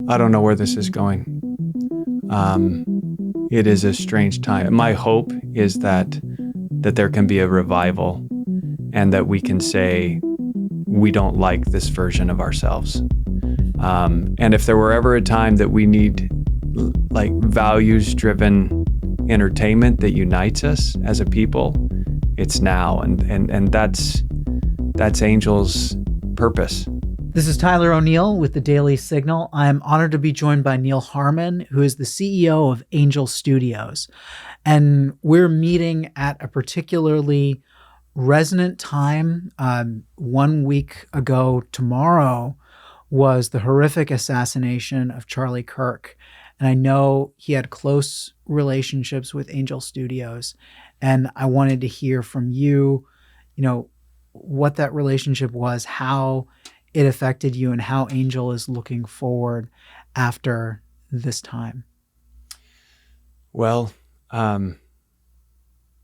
I don't know where this is going. It is a strange time. My hope is that there can be a revival and that we can say, we don't like this version of ourselves. And if there were ever a time that we need like values-driven entertainment that unites us as a people, it's now. And that's Angel's purpose. This is Tyler O'Neill with the Daily Signal. I'm honored to be joined by Neal Harmon, who is the CEO of Angel Studios. And we're meeting at a particularly resonant time. 1 week ago tomorrow was the horrific assassination of Charlie Kirk. And I know he had close relationships with Angel Studios. And I wanted to hear from you, what that relationship was, how it affected you, and how Angel is looking forward after this time. Well,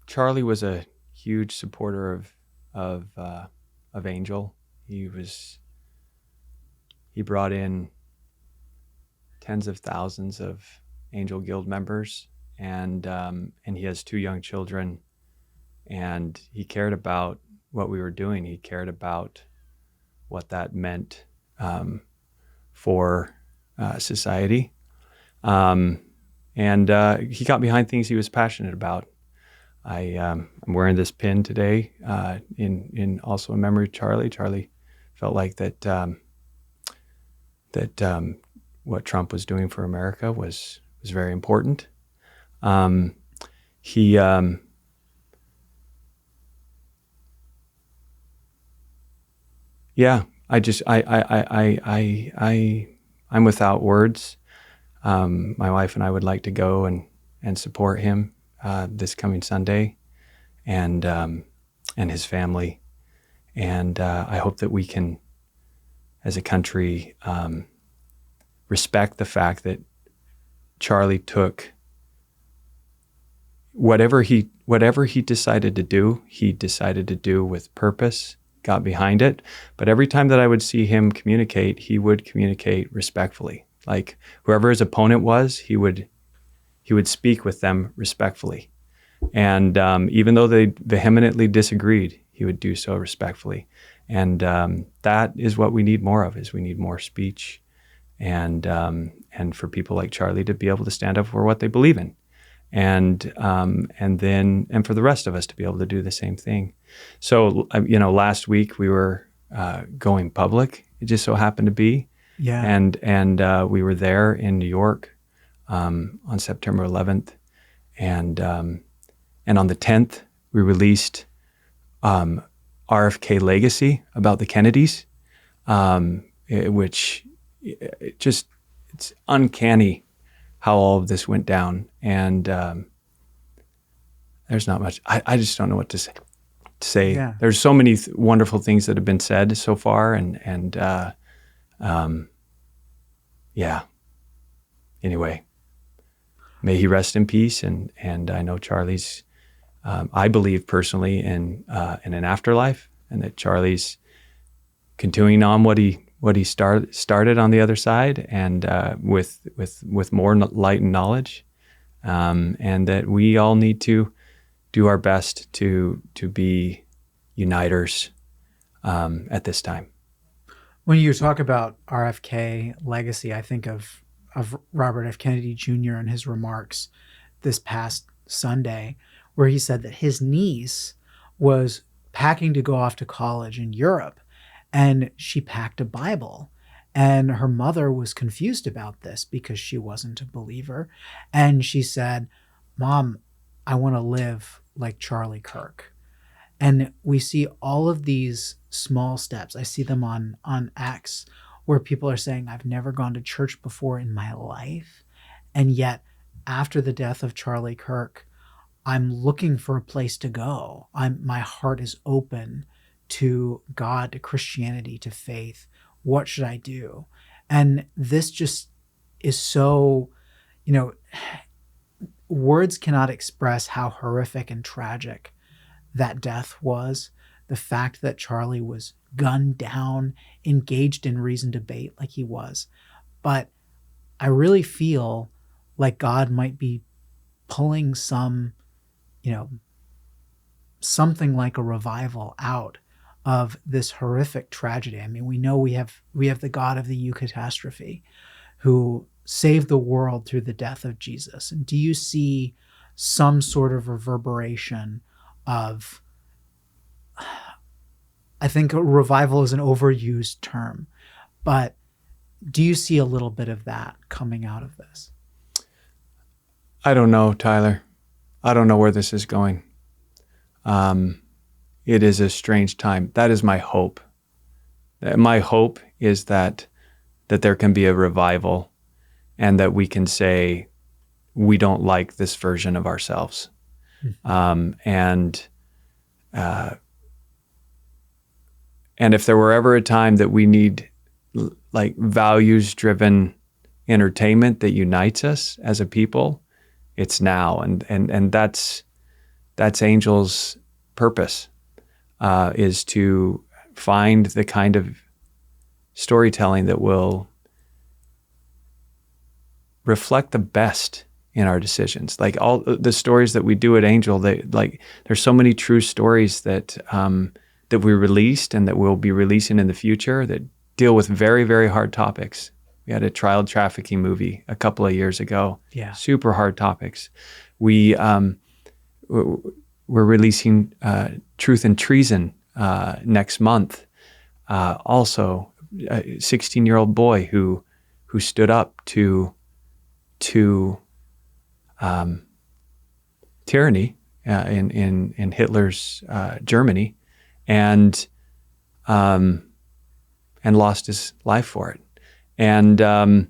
Charlie was a huge supporter of Angel. He brought in tens of thousands of Angel Guild members, and he has 2 young children, and he cared about what we were doing. He cared about what that meant for society. And he got behind things he was passionate about. I'm wearing this pin today in also in memory of Charlie. Charlie felt like that what Trump was doing for America was very important. I'm without words. My wife and I would like to go and support him this coming Sunday, and his family, and I hope that we can, as a country, respect the fact that Charlie took whatever he decided to do. He decided to do with purpose. Got behind it, but every time that I would see him communicate, he would communicate respectfully. Like whoever his opponent was, he would speak with them respectfully, and even though they vehemently disagreed, he would do so respectfully. And that is what we need more of. Is we need more speech, and for people like Charlie to be able to stand up for what they believe in, and for the rest of us to be able to do the same thing. So, last week we were going public. It just so happened to be, and we were there in New York on September 11th, and on the 10th we released RFK Legacy about the Kennedys, which it's uncanny how all of this went down, and there's not much. I just don't know what to say. Yeah. There's so many wonderful things that have been said so far, and Anyway, may he rest in peace, and I know Charlie's. I believe personally in an afterlife, and that Charlie's continuing on what he started on the other side, and with more light and knowledge, and that we all need to do our best to be uniters at this time. When you talk about RFK legacy, I think of Robert F. Kennedy Jr. and his remarks this past Sunday, where he said that his niece was packing to go off to college in Europe, and she packed a Bible. And her mother was confused about this because she wasn't a believer. And she said, "Mom, I want to live like Charlie Kirk." And we see all of these small steps. I see them on X, where people are saying, "I've never gone to church before in my life." And yet, after the death of Charlie Kirk, I'm looking for a place to go. My heart is open to God, to Christianity, to faith. What should I do? And this just is so, words cannot express how horrific and tragic that death was. The fact that Charlie was gunned down, engaged in reasoned debate like he was. But I really feel like God might be pulling some, you know, something like a revival out of this horrific tragedy. I mean, we know we have the God of the eucatastrophe who saved the world through the death of Jesus. And do you see some sort of reverberation of, I think a revival is an overused term, but do you see a little bit of that coming out of this? I don't know, Tyler. I don't know where this is going. It is a strange time. That is my hope. My hope is that there can be a revival and that we can say, we don't like this version of ourselves. And if there were ever a time that we need like values-driven entertainment that unites us as a people, it's now. And that's Angel's purpose, is to find the kind of storytelling that will reflect the best in our decisions. Like all the stories that we do at Angel, there's so many true stories that we released and that we'll be releasing in the future that deal with very, very hard topics. We had a child trafficking movie a couple of years ago. Yeah. Super hard topics. We're releasing Truth and Treason next month. Also, a 16-year-old boy who stood up to tyranny in Hitler's Germany, and lost his life for it. And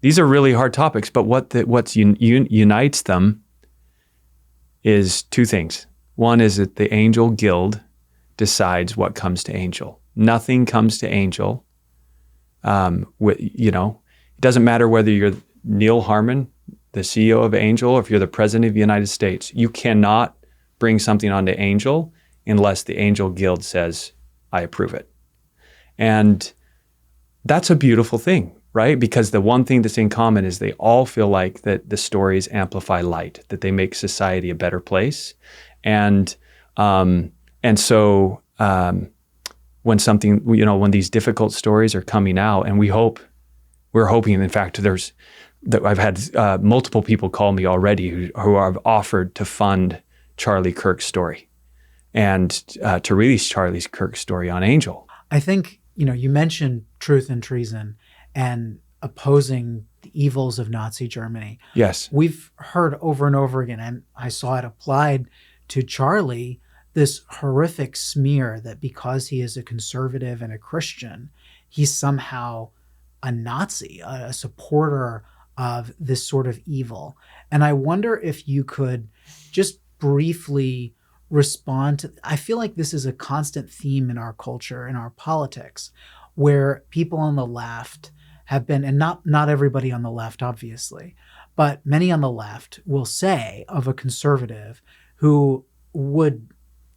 these are really hard topics, but what unites them is two things. One is that the Angel Guild decides what comes to Angel. Nothing comes to Angel. It doesn't matter whether you're Neal Harmon, the CEO of Angel, or if you're the President of the United States. You cannot bring something onto Angel unless the Angel Guild says, I approve it. And that's a beautiful thing, right? Because the one thing that's in common is they all feel like that the stories amplify light, that they make society a better place. And so when these difficult stories are coming out, and we're hoping, in fact, I've had multiple people call me already who have offered to fund Charlie Kirk's story and to release Charlie Kirk's story on Angel. I think, you mentioned Truth and Treason and opposing the evils of Nazi Germany. Yes. We've heard over and over again, and I saw it applied to Charlie, this horrific smear that because he is a conservative and a Christian, he's somehow a Nazi, a supporter of this sort of evil. And I wonder if you could just briefly respond to, I feel like this is a constant theme in our culture, in our politics, where people on the left have been, and not everybody on the left, obviously, but many on the left will say of a conservative who would,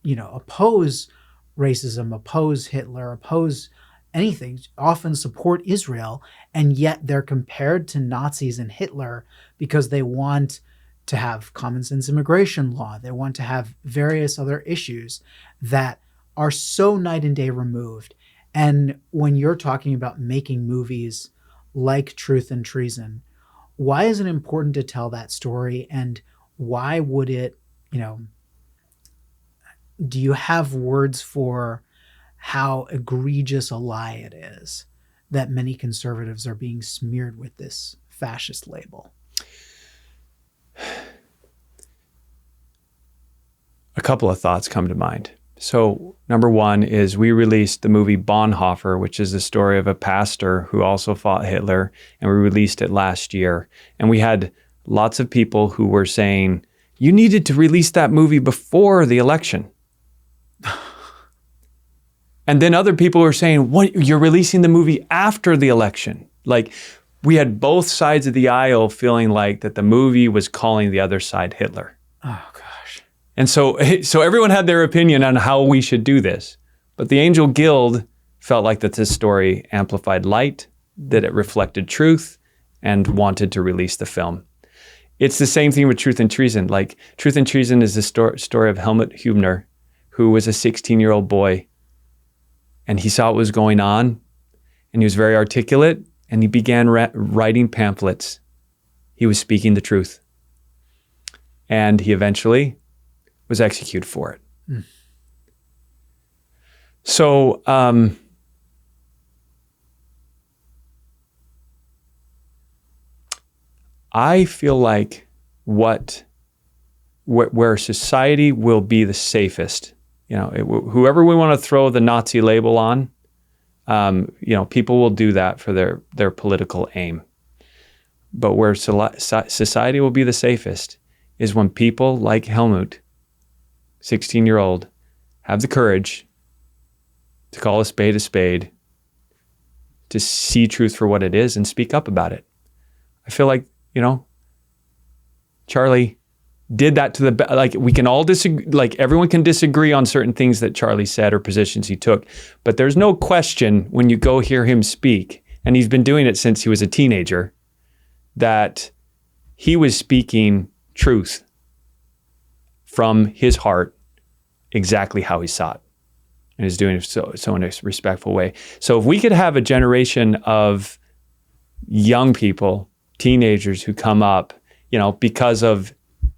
oppose racism, oppose Hitler, oppose anything, often support Israel, and yet they're compared to Nazis and Hitler because they want to have common sense immigration law. They want to have various other issues that are so night and day removed. And when you're talking about making movies like Truth and Treason, why is it important to tell that story? And why would it, do you have words for how egregious a lie it is that many conservatives are being smeared with this fascist label? A couple of thoughts come to mind. So number one is we released the movie Bonhoeffer, which is the story of a pastor who also fought Hitler, and we released it last year. And we had lots of people who were saying, you needed to release that movie before the election. And then other people were saying, what, you're releasing the movie after the election? Like, we had both sides of the aisle feeling like that the movie was calling the other side Hitler. Oh, gosh. And so everyone had their opinion on how we should do this. But the Angel Guild felt like that this story amplified light, that it reflected truth, and wanted to release the film. It's the same thing with Truth and Treason. Like, Truth and Treason is the story of Helmut Hubner, who was a 16-year-old boy, and he saw what was going on, and he was very articulate, and he began writing pamphlets. He was speaking the truth. And he eventually was executed for it. Mm. So, I feel like where society will be the safest, whoever we want to throw the Nazi label on, people will do that for their political aim. But where society will be the safest is when people like Helmut, 16-year-old, have the courage to call a spade, to see truth for what it is and speak up about it. I feel like, Charlie did that to we can all disagree, everyone can disagree on certain things that Charlie said or positions he took, but there's no question when you go hear him speak, and he's been doing it since he was a teenager, that he was speaking truth from his heart, exactly how he saw it, and is doing it so in a respectful way. So if we could have a generation of young people, teenagers who come up, because of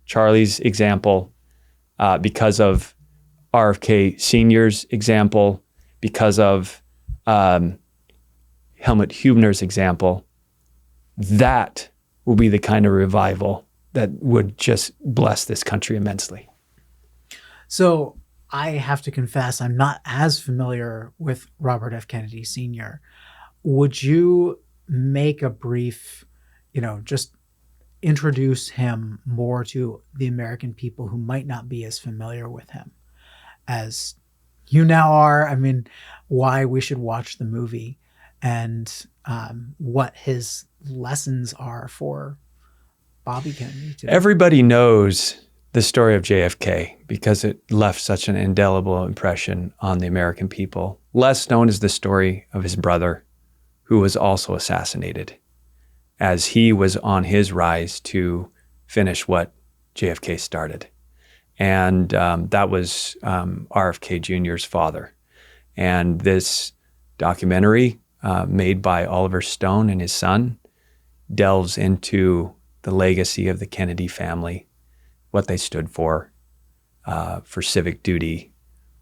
Charlie's example, because of RFK Sr.'s example, because of Helmut Hubner's example, that will be the kind of revival that would just bless this country immensely. So I have to confess, I'm not as familiar with Robert F. Kennedy Sr. Would you make a brief, just introduce him more to the American people who might not be as familiar with him as you now are? I mean, why we should watch the movie and what his lessons are for Bobby Kennedy today. Everybody knows the story of JFK because it left such an indelible impression on the American people. Less known is the story of his brother, who was also assassinated as he was on his rise to finish what JFK started. And that was RFK Jr.'s father. And this documentary made by Oliver Stone and his son delves into the legacy of the Kennedy family, what they stood for civic duty,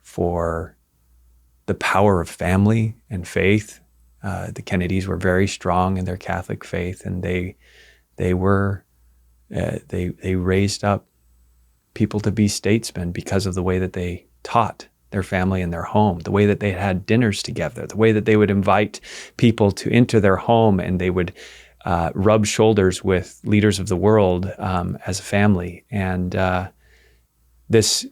for the power of family and faith. The Kennedys were very strong in their Catholic faith, and they raised up people to be statesmen because of the way that they taught their family in their home, the way that they had dinners together, the way that they would invite people to enter their home, and they would rub shoulders with leaders of the world as a family. And this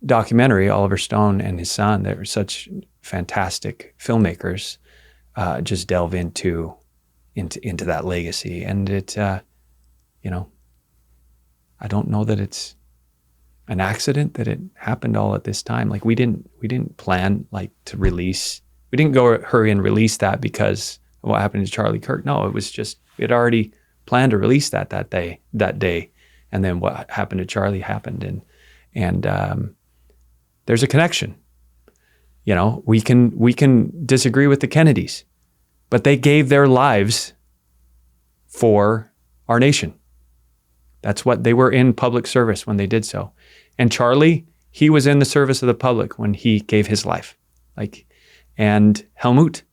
documentary, Oliver Stone and his son, they were such fantastic filmmakers, just delve into that legacy. And it, I don't know that it's an accident that it happened all at this time. Like we didn't plan to release. We didn't go hurry and release that because of what happened to Charlie Kirk. No, it was just we had already planned to release that day, and then what happened to Charlie happened, and there's a connection. We can disagree with the Kennedys, but they gave their lives for our nation. That's what they were in public service when they did so. And Charlie, he was in the service of the public when he gave his life. And Helmut,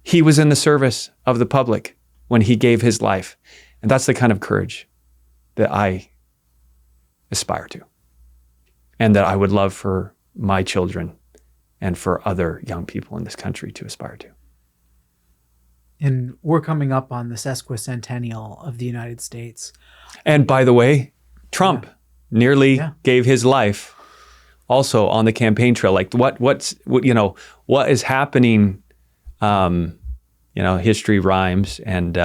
he was in the service of the public when he gave his life. And that's the kind of courage that I aspire to, and that I would love for my children and for other young people in this country to aspire to. And we're coming up on the sesquicentennial of the United States. And by the way, Trump nearly gave his life also on the campaign trail. What is happening? History rhymes, and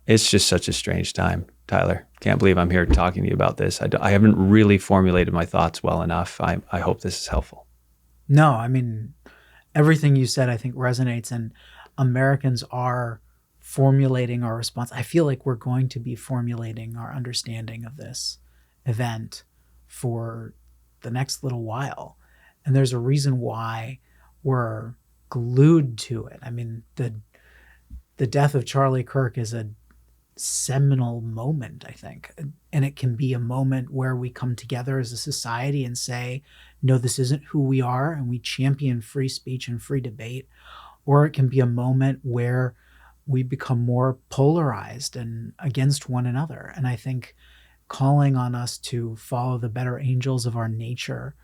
it's just such a strange time, Tyler. Can't believe I'm here talking to you about this. I haven't really formulated my thoughts well enough. I hope this is helpful. No, I mean, everything you said, I think, resonates, and Americans are formulating our response. I feel like we're going to be formulating our understanding of this event for the next little while. And there's a reason why we're glued to it. I mean, the death of Charlie Kirk is a seminal moment, I think. And it can be a moment where we come together as a society and say, no, this isn't who we are, and we champion free speech and free debate. Or it can be a moment where we become more polarized and against one another. And I think calling on us to follow the better angels of our nature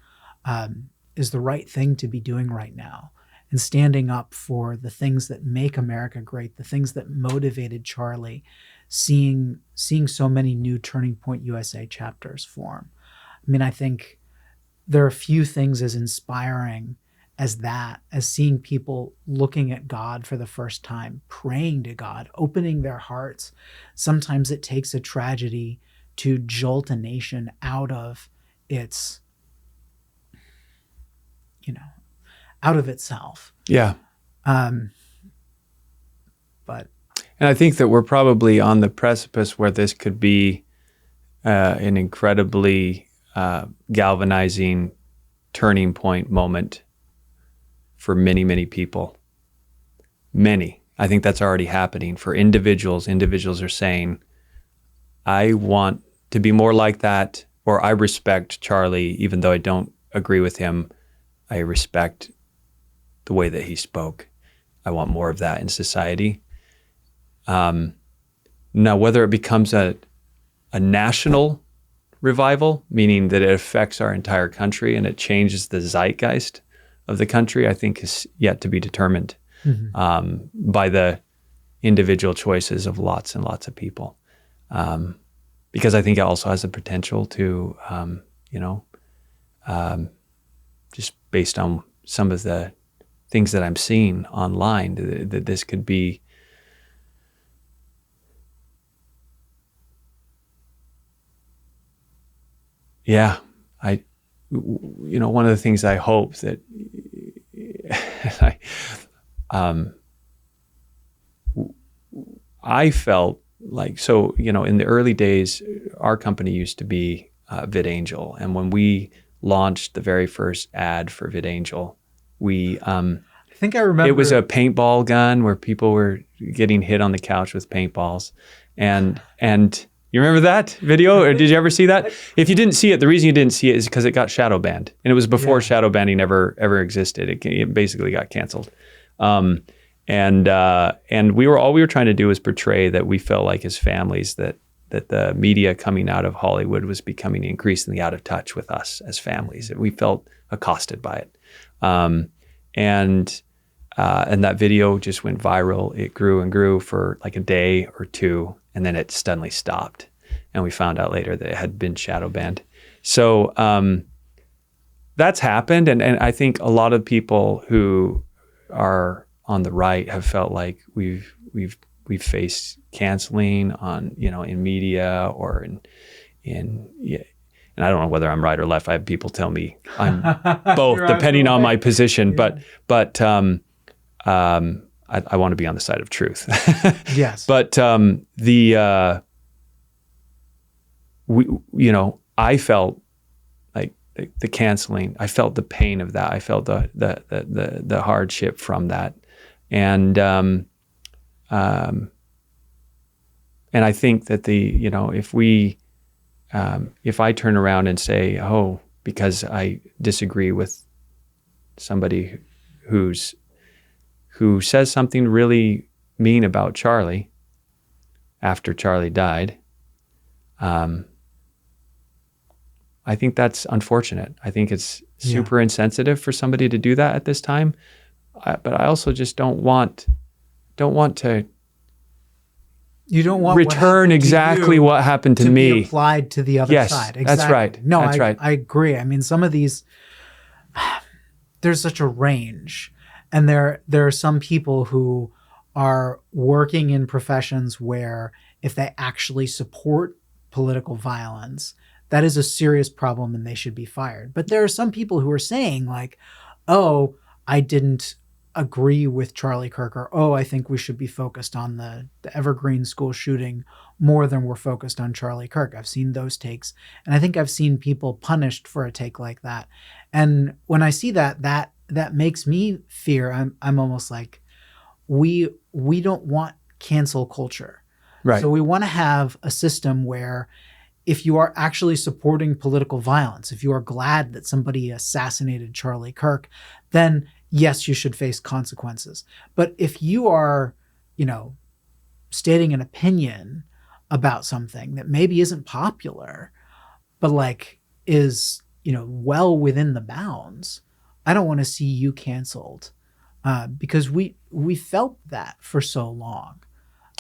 is the right thing to be doing right now. And standing up for the things that make America great, the things that motivated Charlie, seeing so many new Turning Point USA chapters form. I mean, I think there are few things as inspiring as that, as seeing people looking at God for the first time, praying to God, opening their hearts. Sometimes it takes a tragedy to jolt a nation out of its, out of itself. Yeah. But And I think that we're probably on the precipice where this could be an incredibly galvanizing turning point moment for many, many people. Many. I think that's already happening for individuals. Individuals are saying, I want to be more like that, or I respect Charlie, even though I don't agree with him. I respect the way that he spoke. I want more of that in society. Now, whether it becomes a national revival, meaning that it affects our entire country and it changes the zeitgeist of the country, I think is yet to be determined by the individual choices of lots and lots of people. Because I think it also has the potential to, just based on some of the things that I'm seeing online, that this could be one of the things I hope that I felt like, so, in the early days, our company used to be VidAngel. And when we launched the very first ad for VidAngel, I think I remember it was a paintball gun where people were getting hit on the couch with paintballs. And you remember that video, or did you ever see that? If you didn't see it, the reason you didn't see it is because it got shadow banned, and it was before shadow banning ever existed. It basically got canceled, and we were trying to do was portray that we felt like as families that the media coming out of Hollywood was becoming increasingly out of touch with us as families. We felt accosted by it, and that video just went viral. It grew and grew for like a day or two. And then it suddenly stopped. And we found out later that it had been shadow banned. So that's happened. And I think a lot of people who are on the right have felt like we've faced canceling on, in media or in and I don't know whether I'm right or left. I have people tell me I'm both, depending on my position. Yeah. But I want to be on the side of truth. Yes. But I felt like the canceling. I felt the pain of that. I felt the hardship from that, and I think that if I turn around and say, oh, because I disagree with somebody who says something really mean about Charlie after Charlie died, I think that's unfortunate. I think it's super insensitive for somebody to do that at this time. But I also just don't want to. You don't want return exactly what happened to me be applied to the other side. Exactly. That's right. No, that's right. I agree. I mean, some of these, there's such a range. And there are some people who are working in professions where if they actually support political violence, that is a serious problem and they should be fired. But there are some people who are saying like, oh, I didn't agree with Charlie Kirk, or, oh, I think we should be focused on the Evergreen school shooting more than we're focused on Charlie Kirk. I've seen those takes, and I think I've seen people punished for a take like that. And when I see that makes me fear. I'm almost like, we don't want cancel culture. Right. So we want to have a system where if you are actually supporting political violence, if you are glad that somebody assassinated Charlie Kirk, then yes, you should face consequences. But if you are, stating an opinion about something that maybe isn't popular, but like is, well within the bounds, I don't want to see you canceled, because we felt that for so long.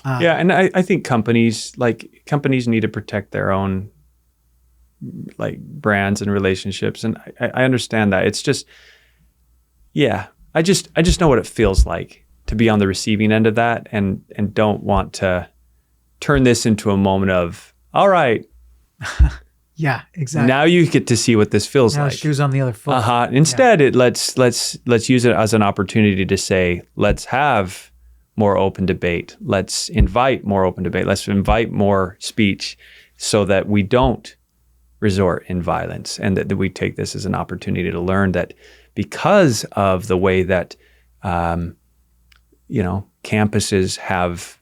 Yeah, and I think companies need to protect their own like brands and relationships, and I understand that. It's just, yeah, I just know what it feels like to be on the receiving end of that, and don't want to turn this into a moment of, all right, yeah, exactly. now you get to see what this feels now like. Shoes on the other foot. Instead, let's use it as an opportunity to say, let's have more open debate. Let's invite more open debate. Let's invite more speech, so that we don't resort in violence, and that we take this as an opportunity to learn that because of the way that, campuses have,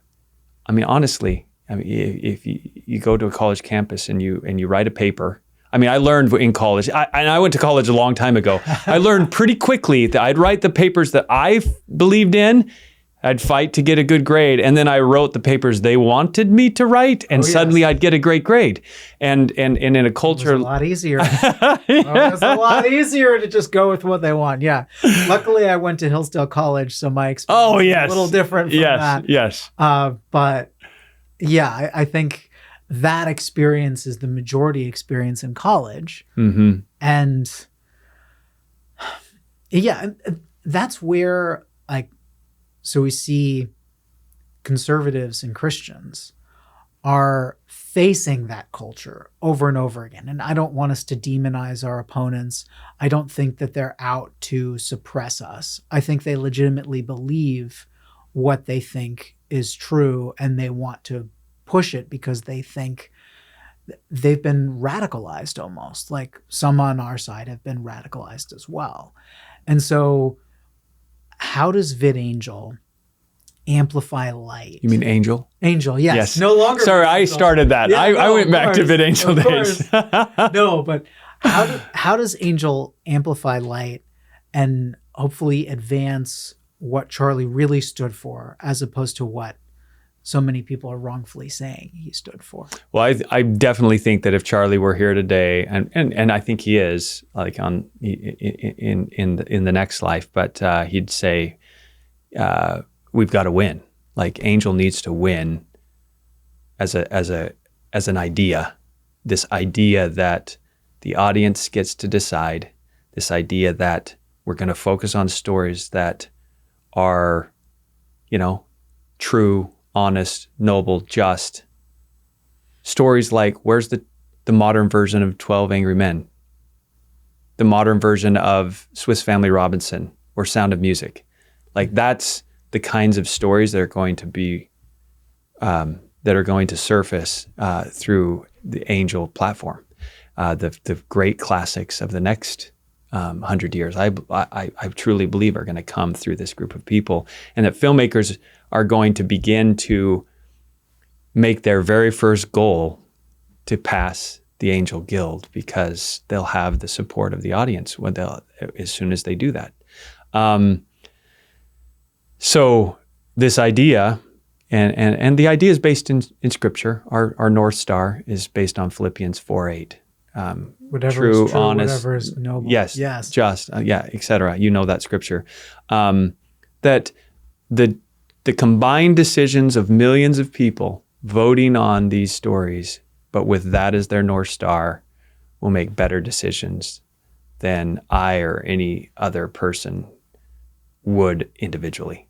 honestly, if you go to a college campus and you write a paper, I learned in college, I went to college a long time ago. I learned pretty quickly that I'd write the papers that I believed in. I'd fight to get a good grade, and then I wrote the papers they wanted me to write, and suddenly I'd get a great grade. And in a culture, it was a lot easier. It was a lot easier to just go with what they want. Yeah. Luckily, I went to Hillsdale College, so my experience is a little different from that. Yes. But yeah, I think that experience is the majority experience in college, and yeah, that's where So we see conservatives and Christians are facing that culture over and over again. And I don't want us to demonize our opponents. I don't think that they're out to suppress us. I think they legitimately believe what they think is true, and they want to push it because they think they've been radicalized almost. Like some on our side have been radicalized as well. And so how does VidAngel amplify light? You mean Angel? Angel, yes. No longer. Sorry, I started that. Yeah, I went back to VidAngel days. No, but how does Angel amplify light and hopefully advance what Charlie really stood for, as opposed to what so many people are wrongfully saying he stood for? Well, I definitely think that if Charlie were here today, and I think he is, like in the next life, but he'd say, we've got to win. Like Angel needs to win as an idea. This idea that the audience gets to decide. This idea that we're going to focus on stories that are, true, honest, noble, just. Stories like, where's the modern version of 12 Angry Men? The modern version of Swiss Family Robinson or Sound of Music? Like that's the kinds of stories that are going to be, that are going to surface through the Angel platform. The great classics of the next 100 years, I truly believe are going to come through this group of people, and that filmmakers are going to begin to make their very first goal to pass the Angel Guild, because they'll have the support of the audience as soon as they do that. So this idea, and the idea is based in Scripture. Our North Star is based on Philippians 4:8. Whatever is true, honest, whatever is noble. Yes. Just, etc. You know that Scripture. That the combined decisions of millions of people voting on these stories, but with that as their North Star, will make better decisions than I or any other person would individually,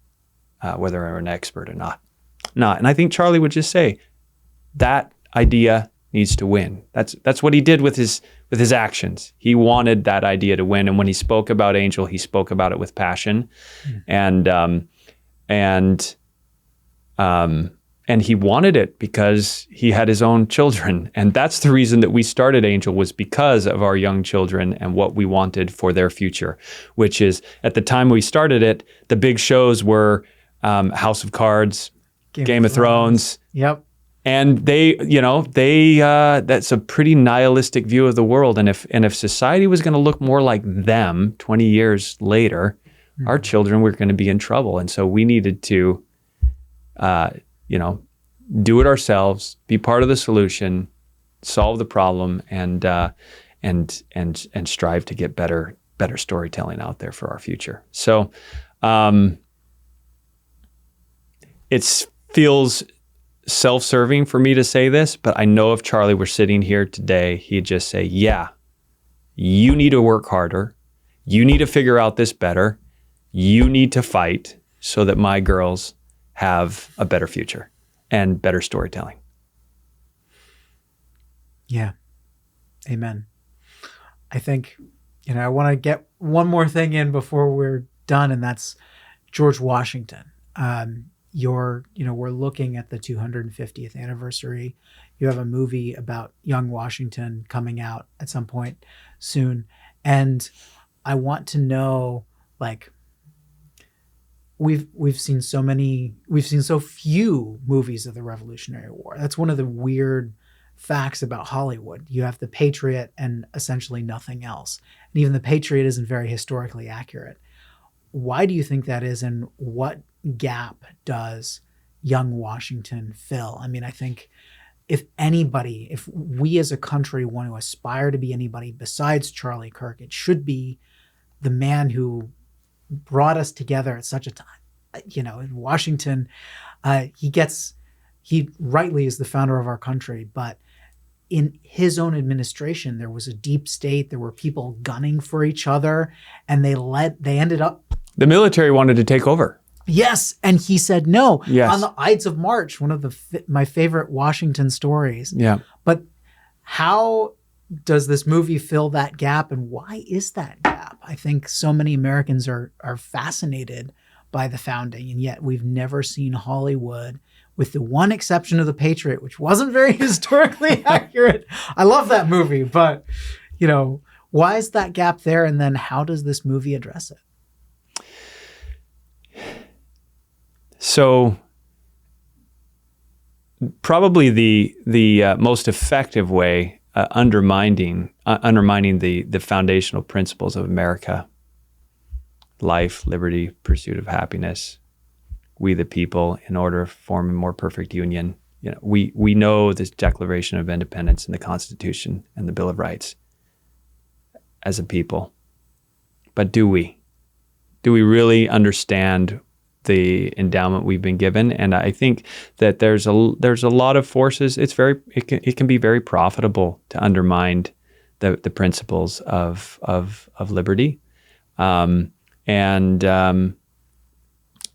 whether I'm an expert or not. And I think Charlie would just say that idea needs to win. That's what he did with his actions. He wanted that idea to win, and when he spoke about Angel, he spoke about it with passion, and he wanted it because he had his own children, and that's the reason that we started Angel, was because of our young children and what we wanted for their future. Which is, at the time we started it, the big shows were House of Cards, Game of Thrones. Yep. And that's a pretty nihilistic view of the world. And if society was going to look more like them 20 years later, our children were going to be in trouble. And so we needed to, do it ourselves, be part of the solution, solve the problem, and strive to get better storytelling out there for our future. So it feels self-serving for me to say this, but I know if Charlie were sitting here today, he'd just say, yeah, you need to work harder. You need to figure out this better. You need to fight so that my girls have a better future and better storytelling. Yeah. Amen. I think, I want to get one more thing in before we're done, and that's George Washington. We're looking at the 250th anniversary. You have a movie about young Washington coming out at some point soon. And I want to know, we've seen so few movies of the Revolutionary War. That's one of the weird facts about Hollywood. You have The Patriot and essentially nothing else. And even The Patriot isn't very historically accurate. Why do you think that is, and what gap does young Washington fill? I mean, I think if we as a country want to aspire to be anybody besides Charlie Kirk, it should be the man who brought us together at such a time. In Washington, he rightly is the founder of our country, but in his own administration, there was a deep state. There were people gunning for each other, and they ended up. The military wanted to take over. Yes, and he said no. Yes. On the Ides of March, one of my favorite Washington stories. Yeah. But how does this movie fill that gap, and why is that gap? I think so many Americans are fascinated by the founding, and yet we've never seen Hollywood, with the one exception of The Patriot, which wasn't very historically accurate. I love that movie, but why is that gap there, and then how does this movie address it? So probably the most effective way undermining the foundational principles of America: life, liberty, pursuit of happiness, we the people, in order to form a more perfect union. We know this Declaration of Independence and the Constitution and the Bill of Rights as a people, but do we really understand the endowment we've been given? And I think that there's a lot of forces. It can be very profitable to undermine the principles of liberty, and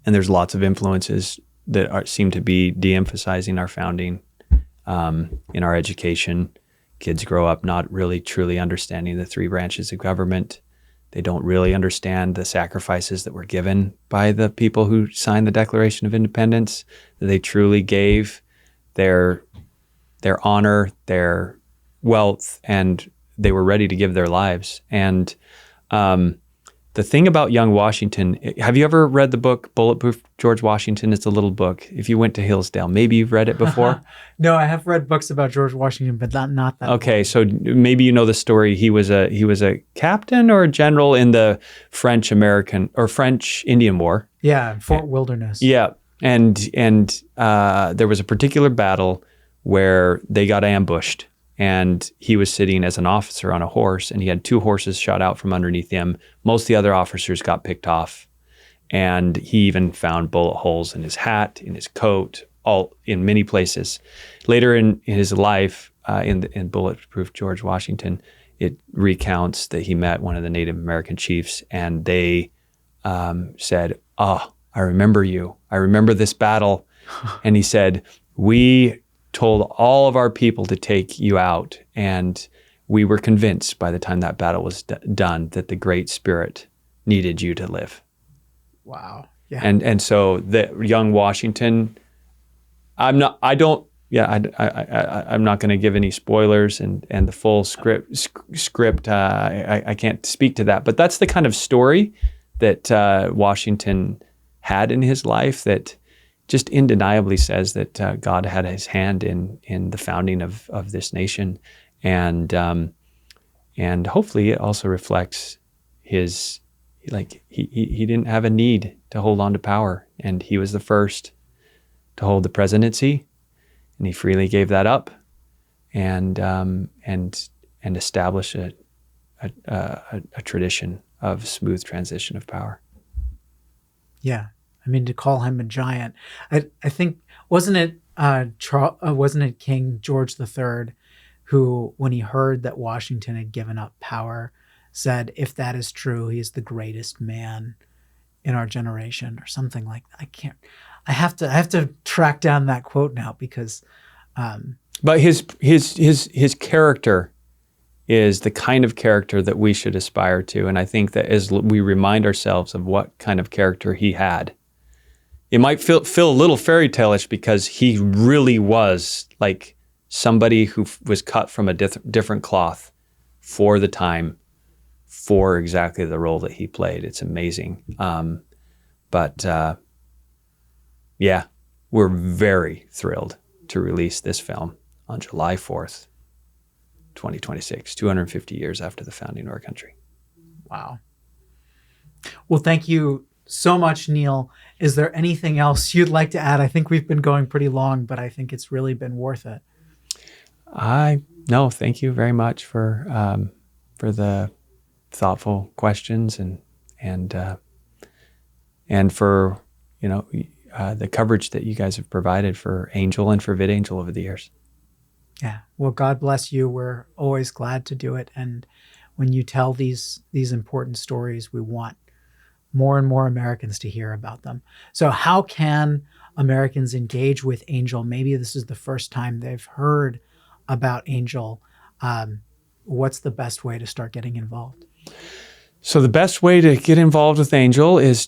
there's lots of influences that seem to be de-emphasizing our founding in our education. Kids grow up not really truly understanding the three branches of government. They don't really understand the sacrifices that were given by the people who signed the Declaration of Independence, that they truly gave their honor, their wealth, and they were ready to give their lives. And the thing about young Washington, have you ever read the book Bulletproof George Washington? It's a little book. If you went to Hillsdale, maybe you've read it before? No, I have read books about George Washington, but not that. Okay, so maybe you know the story. He was a captain or a general in the French Indian War. Yeah, Fort Wilderness. Yeah, and there was a particular battle where they got ambushed. And he was sitting as an officer on a horse, and he had two horses shot out from underneath him. Most of the other officers got picked off. And he even found bullet holes in his hat, in his coat, all in many places. Later in his life, in Bulletproof George Washington, it recounts that he met one of the Native American chiefs, and they said, "Oh, I remember you. I remember this battle." And he said, "We told all of our people to take you out. And we were convinced by the time that battle was done that the Great Spirit needed you to live. Wow. Yeah. And so the young Washington, I'm not going to give any spoilers and the full script. I can't speak to that, but that's the kind of story that Washington had in his life that just undeniably says that God had his hand in the founding of this nation. And hopefully it also reflects his, like, he didn't have a need to hold on to power, and he was the first to hold the presidency, and he freely gave that up, and establish a tradition of smooth transition of power. Yeah. I mean, to call him a giant, I think, wasn't it King George III who, when he heard that Washington had given up power, said, if that is true, he is the greatest man in our generation, or something like that. I have to track down that quote now, because but his character is the kind of character that we should aspire to. And I think that as we remind ourselves of what kind of character he had, it might feel a little fairy tale-ish, because he really was like somebody who was cut from a different cloth for the time, for exactly the role that he played. It's amazing. Yeah, we're very thrilled to release this film on July 4th, 2026, 250 years after the founding of our country. Wow. Well, thank you so much, Neal. Is there anything else you'd like to add? I think we've been going pretty long, but I think it's really been worth it. No, thank you very much for the thoughtful questions and for, the coverage that you guys have provided for Angel and for VidAngel over the years. Yeah. Well, God bless you. We're always glad to do it. And when you tell these important stories, we want more and more Americans to hear about them. So how can Americans engage with Angel? Maybe this is the first time they've heard about Angel. What's the best way to start getting involved? So the best way to get involved with Angel is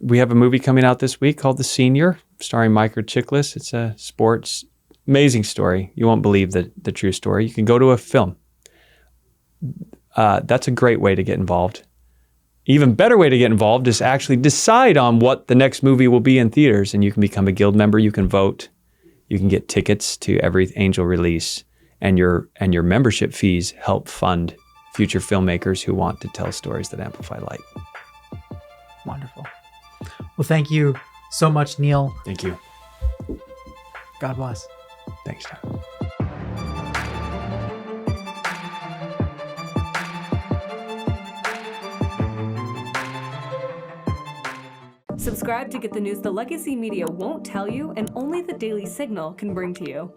we have a movie coming out this week called The Senior, starring Micah Chiklis. It's a sports, amazing story. You won't believe the true story. You can go to a film. That's a great way to get involved. Even better way to get involved is actually decide on what the next movie will be in theaters, and you can become a guild member. You can vote. You can get tickets to every Angel release, and your membership fees help fund future filmmakers who want to tell stories that amplify light. Wonderful. Well, thank you so much, Neal. Thank you. God bless. Thanks, Tom. Subscribe to get the news the Legacy Media won't tell you and only the Daily Signal can bring to you.